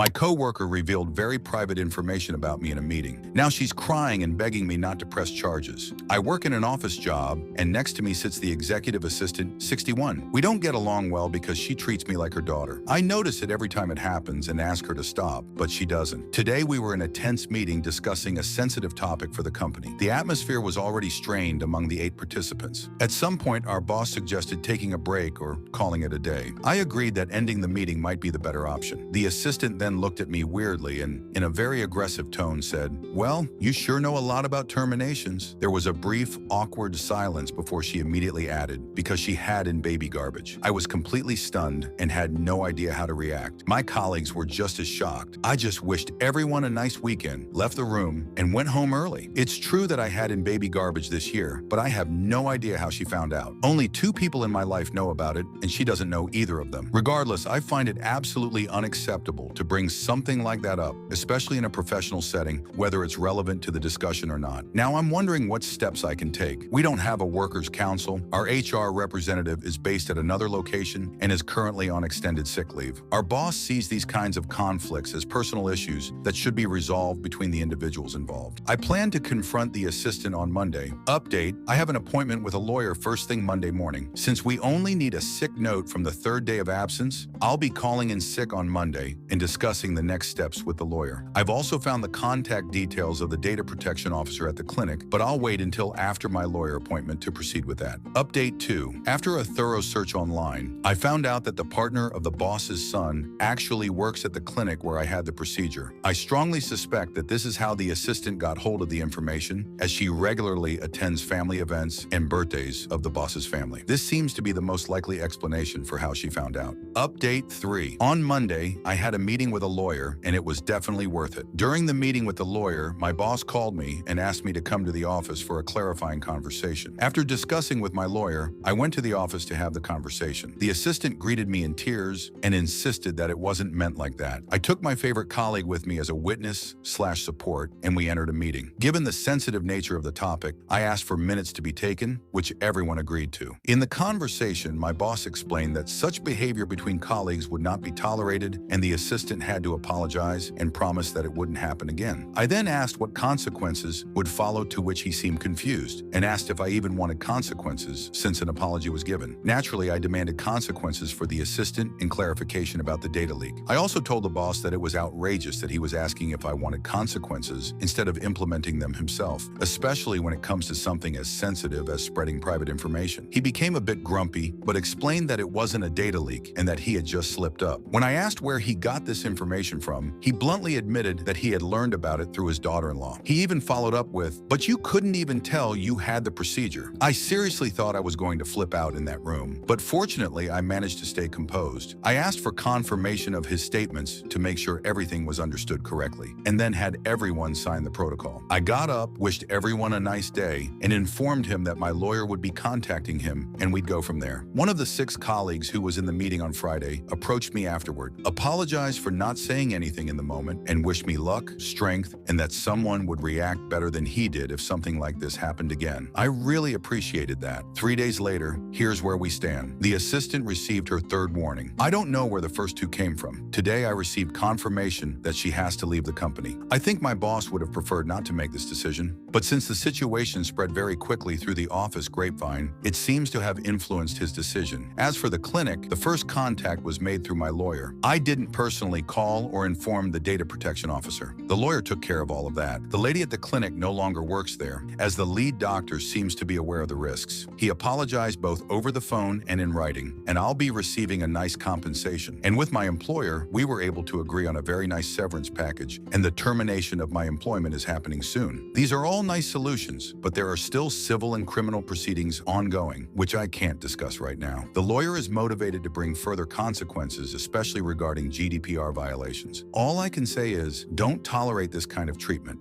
My coworker revealed very private information about me in a meeting. Now she's crying and begging me not to press charges. I work in an office job, and next to me sits the executive assistant, 61. We don't get along well because she treats me like her daughter. I notice it every time it happens and ask her to stop, but she doesn't. Today we were in a tense meeting discussing a sensitive topic for the company. The atmosphere was already strained among the 8 participants. At some point, our boss suggested taking a break or calling it a day. I agreed that ending the meeting might be the better option. The assistant then looked at me weirdly and, in a very aggressive tone, said, "Well, you sure know a lot about terminations." There was a brief, awkward silence before she immediately added, because she had in baby garbage. I was completely stunned and had no idea how to react. My colleagues were just as shocked. I just wished everyone a nice weekend, left the room, and went home early. It's true that I had in baby garbage this year, but I have no idea how she found out. Only 2 people in my life know about it, and she doesn't know either of them. Regardless, I find it absolutely unacceptable to bring something like that up, especially in a professional setting, whether it's relevant to the discussion or not. Now, I'm wondering what steps I can take. We don't have a workers' council. Our HR representative is based at another location and is currently on extended sick leave. Our boss sees these kinds of conflicts as personal issues that should be resolved between the individuals involved. I plan to confront the assistant on Monday. Update: I have an appointment with a lawyer first thing Monday morning. Since we only need a sick note from the 3rd day of absence, I'll be calling in sick on Monday and discussing the next steps with the lawyer. I've also found the contact details of the data protection officer at the clinic, but I'll wait until after my lawyer appointment to proceed with that. Update 2. After a thorough search online, I found out that the partner of the boss's son actually works at the clinic where I had the procedure. I strongly suspect that this is how the assistant got hold of the information, as she regularly attends family events and birthdays of the boss's family. This seems to be the most likely explanation for how she found out. Update 3. On Monday, I had a meeting with a lawyer, and it was definitely worth it. During the meeting with the lawyer, my boss called me and asked me to come to the office for a clarifying conversation. After discussing with my lawyer, I went to the office to have the conversation. The assistant greeted me in tears and insisted that it wasn't meant like that. I took my favorite colleague with me as a witness/support, and we entered a meeting. Given the sensitive nature of the topic, I asked for minutes to be taken, which everyone agreed to. In the conversation, my boss explained that such behavior between colleagues would not be tolerated, and the assistant had to apologize and promise that it wouldn't happen again. I then asked what consequences would follow, to which he seemed confused, and asked if I even wanted consequences since an apology was given. Naturally, I demanded consequences for the assistant and clarification about the data leak. I also told the boss that it was outrageous that he was asking if I wanted consequences instead of implementing them himself, especially when it comes to something as sensitive as spreading private information. He became a bit grumpy, but explained that it wasn't a data leak and that he had just slipped up. When I asked where he got this information from, he bluntly admitted that he had learned about it through his daughter-in-law. He even followed up with, "But you couldn't even tell you had the procedure." I seriously thought I was going to flip out in that room, but fortunately I managed to stay composed. I asked for confirmation of his statements to make sure everything was understood correctly, and then had everyone sign the protocol. I got up, wished everyone a nice day, and informed him that my lawyer would be contacting him and we'd go from there. One of the 6 colleagues who was in the meeting on Friday approached me afterward, apologized for not saying anything in the moment, and wished me luck, strength, and that someone would react better than he did if something like this happened again. I really appreciated that. 3 days later, here's where we stand. The assistant received her 3rd warning. I don't know where the first 2 came from. Today, I received confirmation that she has to leave the company. I think my boss would have preferred not to make this decision, but since the situation spread very quickly through the office grapevine, it seems to have influenced his decision. As for the clinic, the first contact was made through my lawyer. I didn't personally call or inform the data protection officer. The lawyer took care of all of that. The lady at the clinic no longer works there, as the lead doctor seems to be aware of the risks. He apologized both over the phone and in writing, and I'll be receiving a nice compensation. And with my employer, we were able to agree on a very nice severance package, and the termination of my employment is happening soon. These are all nice solutions, but there are still civil and criminal proceedings ongoing, which I can't discuss right now. The lawyer is motivated to bring further consequences, especially regarding GDPR violations. All I can say is, don't tolerate this kind of treatment.